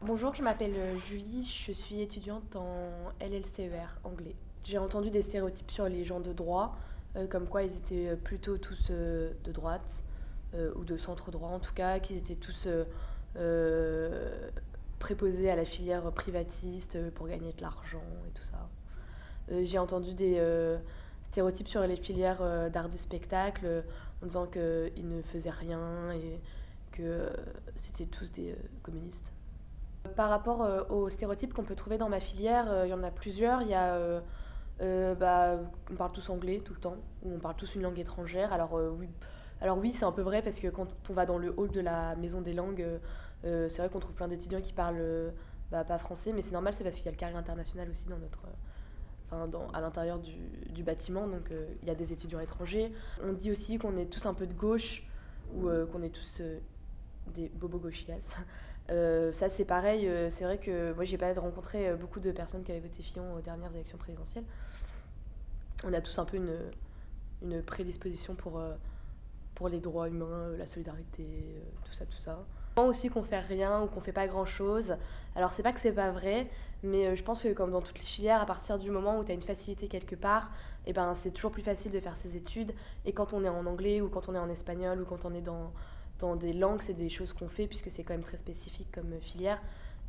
Bonjour, je m'appelle Julie, je suis étudiante en LLCER anglais. J'ai entendu des stéréotypes sur les gens de droit, comme quoi ils étaient plutôt tous de droite, ou de centre droit en tout cas, qu'ils étaient tous euh, préposés à la filière privatiste pour gagner de l'argent et tout ça. J'ai entendu des stéréotypes sur les filières d'art du spectacle, en disant qu'ils ne faisaient rien et que c'était tous des communistes. Par rapport aux stéréotypes qu'on peut trouver dans ma filière, il y en a plusieurs. Il y a, on parle tous anglais tout le temps, ou on parle tous une langue étrangère. Alors oui, c'est un peu vrai parce que quand on va dans le hall de la maison des langues, c'est vrai qu'on trouve plein d'étudiants qui parlent pas français, mais c'est normal, c'est parce qu'il y a le carré international aussi dans notre, à l'intérieur du bâtiment, donc il y a des étudiants étrangers. On dit aussi qu'on est tous un peu de gauche, ou qu'on est tous des bobos gauchias. Ça c'est pareil, c'est vrai que moi j'ai pas rencontré beaucoup de personnes qui avaient voté Fillon aux dernières élections présidentielles. On a tous un peu une prédisposition pour les droits humains, la solidarité, tout ça, tout ça. Je pense aussi qu'on fait rien ou qu'on fait pas grand chose. Alors c'est pas que c'est pas vrai, mais je pense que comme dans toutes les filières, à partir du moment où tu as une facilité quelque part, et ben c'est toujours plus facile de faire ses études. Et quand on est en anglais ou quand on est en espagnol ou quand on est dans des langues, c'est des choses qu'on fait puisque c'est quand même très spécifique comme filière.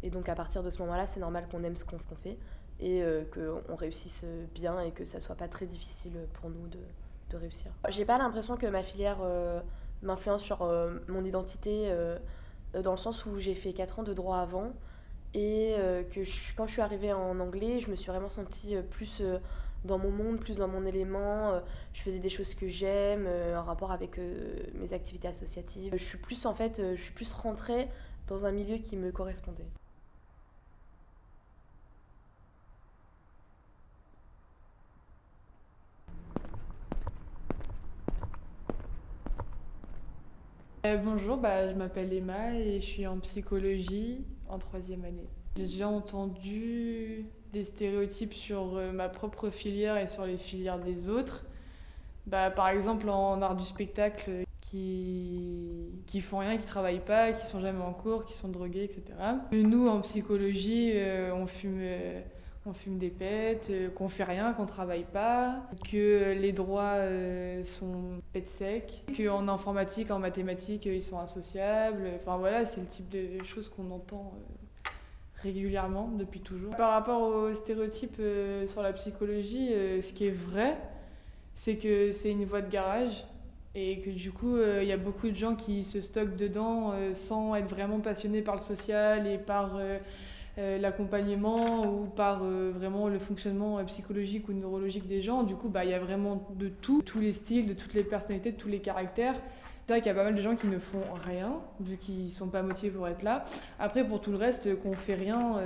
Et donc à partir de ce moment-là, c'est normal qu'on aime ce qu'on fait et qu'on réussisse bien et que ça soit pas très difficile pour nous de réussir. J'ai pas l'impression que ma filière m'influence sur mon identité dans le sens où j'ai fait 4 ans de droit avant et quand je suis arrivée en anglais, je me suis vraiment sentie plus dans mon monde, plus dans mon élément. Je faisais des choses que j'aime en rapport avec mes activités associatives. Je suis plus rentrée dans un milieu qui me correspondait. Bonjour, je m'appelle Emma et je suis en psychologie en troisième année. J'ai déjà entendu des stéréotypes sur ma propre filière et sur les filières des autres. Par exemple en art du spectacle, qui font rien, qui travaillent pas, qui sont jamais en cours, qui sont drogués, etc. Et nous en psychologie, on fume des pets, qu'on fait rien, qu'on travaille pas, que les droits sont pets secs, qu'en informatique, en mathématiques, ils sont associables. Enfin voilà, c'est le type de choses qu'on entend régulièrement depuis toujours. Par rapport aux stéréotypes sur la psychologie, ce qui est vrai, c'est que c'est une voie de garage et que du coup, il y a beaucoup de gens qui se stockent dedans sans être vraiment passionnés par le social et par l'accompagnement ou par vraiment le fonctionnement psychologique ou neurologique des gens. Du coup, il y a vraiment de tout, tous les styles, de toutes les personnalités, de tous les caractères. C'est vrai qu'il y a pas mal de gens qui ne font rien, vu qu'ils ne sont pas motivés pour être là. Après, pour tout le reste, qu'on fait rien,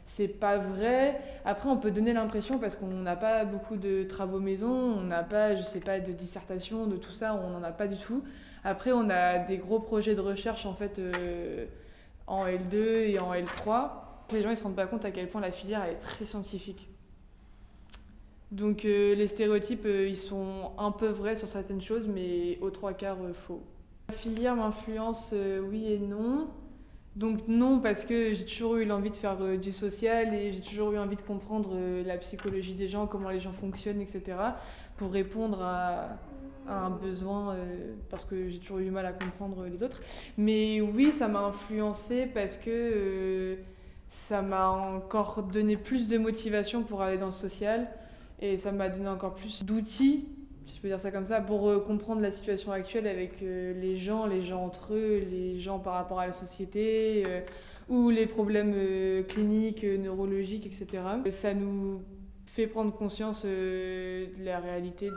c'est pas vrai. Après, on peut donner l'impression, parce qu'on n'a pas beaucoup de travaux maison, on n'a pas, je sais pas, de dissertation, de tout ça, on n'en a pas du tout. Après, on a des gros projets de recherche, en fait, en L2 et en L3. Les gens, ils se rendent pas compte à quel point la filière, elle est très scientifique. Donc les stéréotypes, ils sont un peu vrais sur certaines choses, mais aux trois quarts faux. La filière m'influence, oui et non. Donc non, parce que j'ai toujours eu l'envie de faire du social et j'ai toujours eu envie de comprendre la psychologie des gens, comment les gens fonctionnent, etc. pour répondre à un besoin, parce que j'ai toujours eu mal à comprendre les autres. Mais oui, ça m'a influencé parce que ça m'a encore donné plus de motivation pour aller dans le social. Et ça m'a donné encore plus d'outils, si je peux dire ça comme ça, pour comprendre la situation actuelle avec les gens entre eux, les gens par rapport à la société, ou les problèmes cliniques, neurologiques, etc. Ça nous fait prendre conscience de la réalité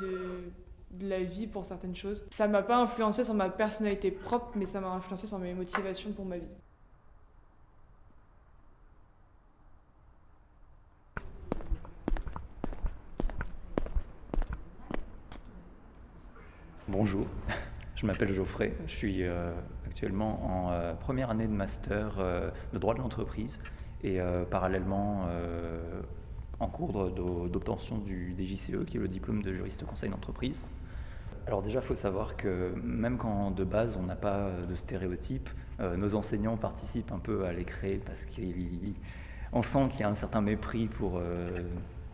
de la vie pour certaines choses. Ça m'a pas influencé sur ma personnalité propre, mais ça m'a influencé sur mes motivations pour ma vie. Bonjour, je m'appelle Geoffrey, je suis actuellement en première année de master de droit de l'entreprise et parallèlement en cours d'obtention du DJCE qui est le diplôme de juriste conseil d'entreprise. Alors déjà, il faut savoir que même quand de base on n'a pas de stéréotypes, nos enseignants participent un peu à les créer parce qu'on sent qu'il y a un certain mépris pour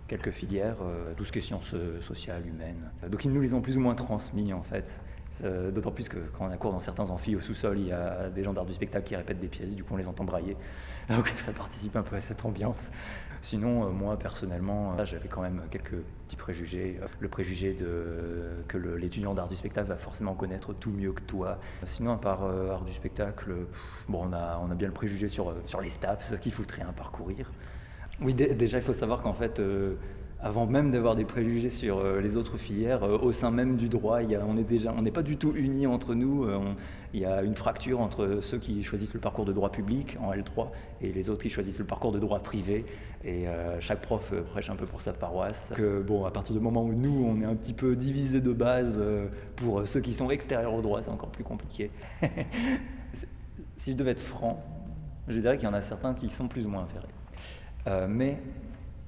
quelques filières, tout ce qui est sciences sociales, humaines. Donc ils nous les ont plus ou moins transmis en fait. D'autant plus que quand on a cours dans certains amphis au sous-sol, il y a des gens d'art du spectacle qui répètent des pièces, du coup on les entend brailler. Donc ça participe un peu à cette ambiance. Sinon, moi personnellement, j'avais quand même quelques petits préjugés. Le préjugé que l'étudiant d'art du spectacle va forcément connaître tout mieux que toi. Sinon, à part art du spectacle, bon, on a bien le préjugé sur les STAPS qu'il faudrait rien parcourir. Oui, déjà, il faut savoir qu'en fait, avant même d'avoir des préjugés sur les autres filières, au sein même du droit, on n'est pas du tout unis entre nous. Il y a une fracture entre ceux qui choisissent le parcours de droit public en L3 et les autres qui choisissent le parcours de droit privé. Et chaque prof prêche un peu pour sa paroisse. Bon, à partir du moment où nous, on est un petit peu divisés de base, pour ceux qui sont extérieurs au droit, c'est encore plus compliqué. Si je devais être franc, je dirais qu'il y en a certains qui sont plus ou moins affairés. Mais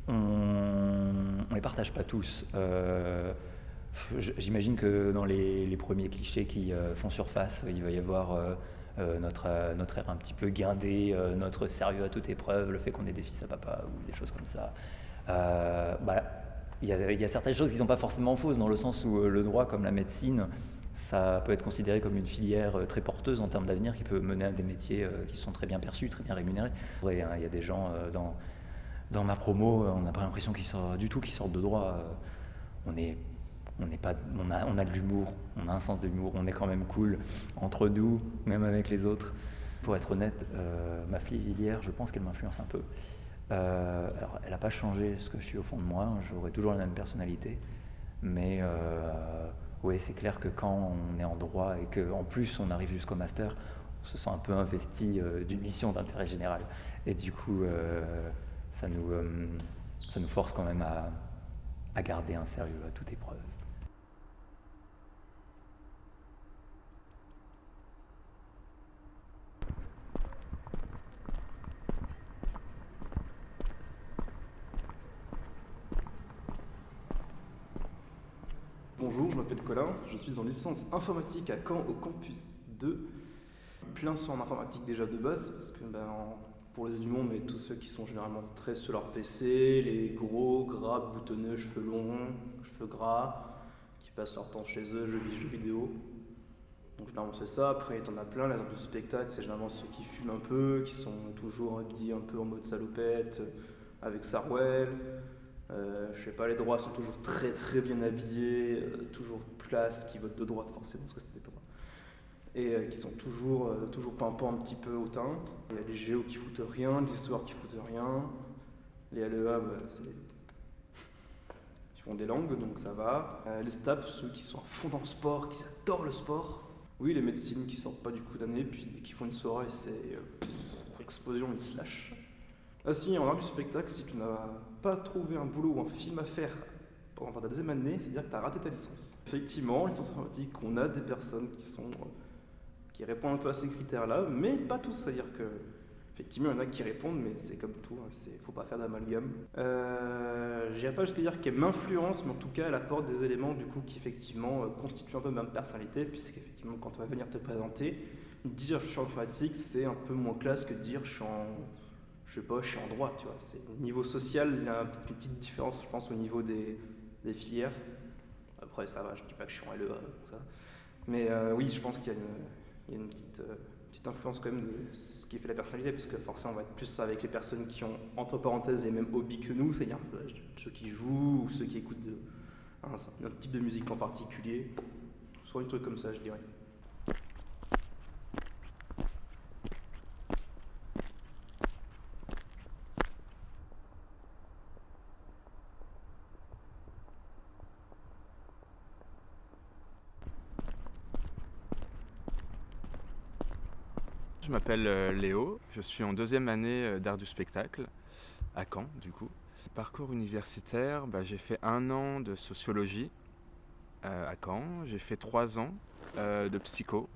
on ne les partage pas tous. J'imagine que dans les premiers clichés qui font surface, il va y avoir notre air un petit peu guindé, notre sérieux à toute épreuve, le fait qu'on ait des fils à papa ou des choses comme ça. Il y a certaines choses qui ne sont pas forcément fausses, dans le sens où le droit, comme la médecine, ça peut être considéré comme une filière très porteuse en termes d'avenir, qui peut mener à des métiers qui sont très bien perçus, très bien rémunérés. Il y a des gens dans ma promo, on n'a pas l'impression qu'ils sortent de droit. On a de l'humour, on a un sens de l'humour, on est quand même cool entre nous, même avec les autres. Pour être honnête, ma filière, je pense qu'elle m'influence un peu. Alors, elle n'a pas changé ce que je suis au fond de moi, j'aurai toujours la même personnalité, mais oui, c'est clair que quand on est en droit et qu'en plus on arrive jusqu'au master, on se sent un peu investi d'une mission d'intérêt général. Et du coup, ça nous force quand même à garder un sérieux à toute épreuve. Bonjour, je m'appelle Colin, je suis en licence informatique à Caen au campus 2. Plein sont en informatique déjà de base, parce que pour les yeux du monde, mais tous ceux qui sont généralement très sur leur PC, les gros, gras, boutonneux, cheveux longs, cheveux gras, qui passent leur temps chez eux, jeux vidéo. Donc généralement c'est ça, après t'en as plein, les arts du spectacle, c'est généralement ceux qui fument un peu, qui sont toujours habillés un peu en mode salopette, avec Sarwell. Je sais pas, les droits sont toujours très très bien habillés, toujours classe, qui votent de droite forcément parce que c'est des droits. Et qui sont toujours pimpants un petit peu hautain. Il y a les géos qui foutent rien, les histoires qui foutent rien. Les LEA, ils font des langues, donc ça va. Les STAPS, ceux qui sont à fond dans le sport, qui adorent le sport. Oui, les médecines qui sortent pas du coup d'année, puis qui font une soirée, c'est explosion, ils se lâchent. Ah si, en art du spectacle, si tu n'as pas trouvé un boulot ou un film à faire pendant ta deuxième année, c'est-à-dire que tu as raté ta licence. Effectivement, en licence informatique, on a des personnes qui répondent un peu à ces critères-là, mais pas tous. C'est-à-dire que, effectivement, il y en a qui répondent, mais c'est comme tout, il faut pas faire d'amalgame. Je n'irai pas jusqu'à dire qu'elle m'influence, mais en tout cas, elle apporte des éléments du coup qui effectivement constituent un peu ma personnalité, puisqu'effectivement, quand on va venir te présenter, dire je suis en informatique, c'est un peu moins classe que dire je suis en droit, tu vois. C'est, au niveau social, il y a une petite différence, je pense, au niveau des filières. Après, ça va, je dis pas que je suis en LEA, ça. Mais oui, je pense qu'il y a une petite influence quand même de ce qui fait la personnalité, puisque forcément, on va être plus avec les personnes qui ont, entre parenthèses, les mêmes hobbies que nous, c'est-à-dire ceux qui jouent ou ceux qui écoutent un type de musique en particulier. Soit un truc comme ça, je dirais. Je m'appelle Léo, je suis en deuxième année d'art du spectacle, à Caen du coup. Parcours universitaire, j'ai fait 1 an de sociologie à Caen, j'ai fait 3 ans de psycho,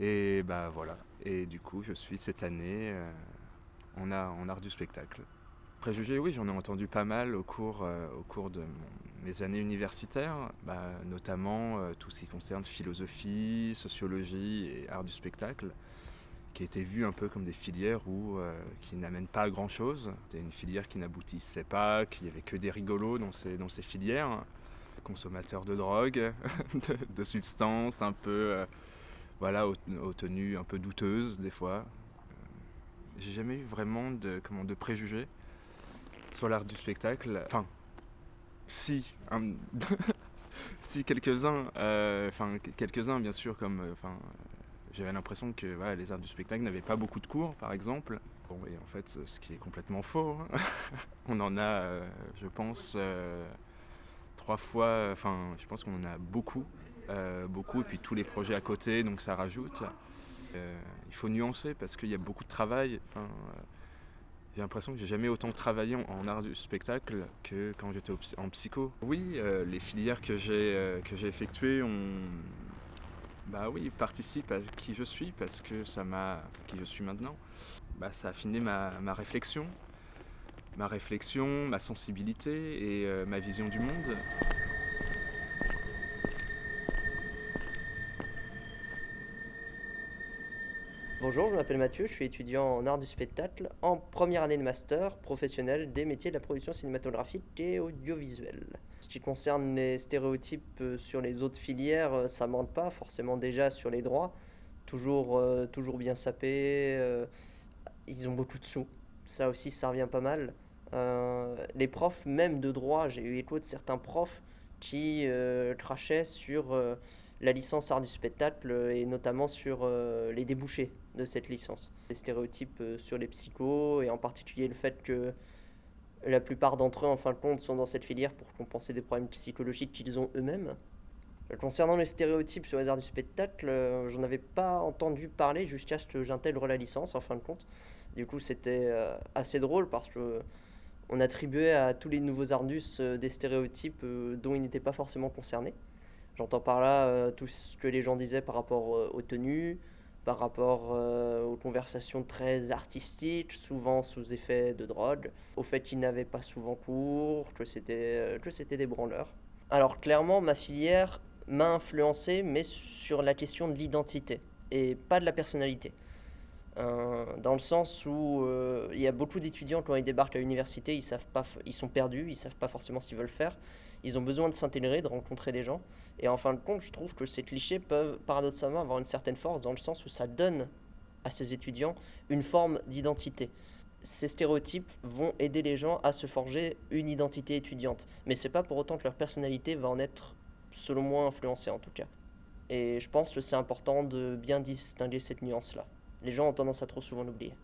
et voilà. Et du coup je suis cette année en art du spectacle. Préjugés, oui, j'en ai entendu pas mal au cours de mes années universitaires, notamment tout ce qui concerne philosophie, sociologie et art du spectacle, qui étaient vues un peu comme des filières qui n'amènent pas à grand-chose. C'était une filière qui n'aboutissait pas, qu'il n'y avait que des rigolos dans ces filières, consommateurs de drogue, de substances un peu, aux tenues un peu douteuses des fois. J'ai jamais eu vraiment de préjugés sur l'art du spectacle. Enfin, si, si quelques-uns, quelques-uns bien sûr, j'avais l'impression que les arts du spectacle n'avaient pas beaucoup de cours, par exemple. Bon, et en fait, ce qui est complètement faux. Hein. On en a, je pense, 3 fois, je pense qu'on en a beaucoup, et puis tous les projets à côté, donc ça rajoute. Il faut nuancer parce qu'il y a beaucoup de travail. J'ai l'impression que j'ai jamais autant travaillé en art du spectacle que quand j'étais en psycho. Oui, les filières que j'ai effectuées participent à qui je suis parce que qui je suis maintenant. Ça a affiné ma réflexion, ma sensibilité et ma vision du monde. Bonjour, je m'appelle Mathieu, je suis étudiant en art du spectacle en première année de master professionnel des métiers de la production cinématographique et audiovisuelle. Ce qui concerne les stéréotypes sur les autres filières, ça ne manque pas forcément déjà sur les droits, toujours bien sapés, ils ont beaucoup de sous, ça aussi ça revient pas mal. Les profs même de droit, j'ai eu écho de certains profs qui crachaient sur la licence art du spectacle et notamment sur les débouchés de cette licence. Des stéréotypes sur les psychos et en particulier le fait que la plupart d'entre eux en fin de compte sont dans cette filière pour compenser des problèmes psychologiques qu'ils ont eux-mêmes. Concernant les stéréotypes sur les arts du spectacle, j'en avais pas entendu parler jusqu'à ce que j'intègre la licence en fin de compte. Du coup c'était assez drôle parce que on attribuait à tous les nouveaux ardus des stéréotypes dont ils n'étaient pas forcément concernés. J'entends par là tout ce que les gens disaient par rapport aux tenues, par rapport aux conversations très artistiques, souvent sous effet de drogue, au fait qu'ils n'avaient pas souvent cours, que c'était des branleurs. Alors clairement, ma filière m'a influencé, mais sur la question de l'identité, et pas de la personnalité. Dans le sens où il y a beaucoup d'étudiants quand ils débarquent à l'université, ils sont perdus, ils savent pas forcément ce qu'ils veulent faire. Ils ont besoin de s'intégrer, de rencontrer des gens. Et en fin de compte, je trouve que ces clichés peuvent paradoxalement avoir une certaine force dans le sens où ça donne à ces étudiants une forme d'identité. Ces stéréotypes vont aider les gens à se forger une identité étudiante. Mais c'est pas pour autant que leur personnalité va en être, selon moi, influencée en tout cas. Et je pense que c'est important de bien distinguer cette nuance-là. Les gens ont tendance à trop souvent l'oublier.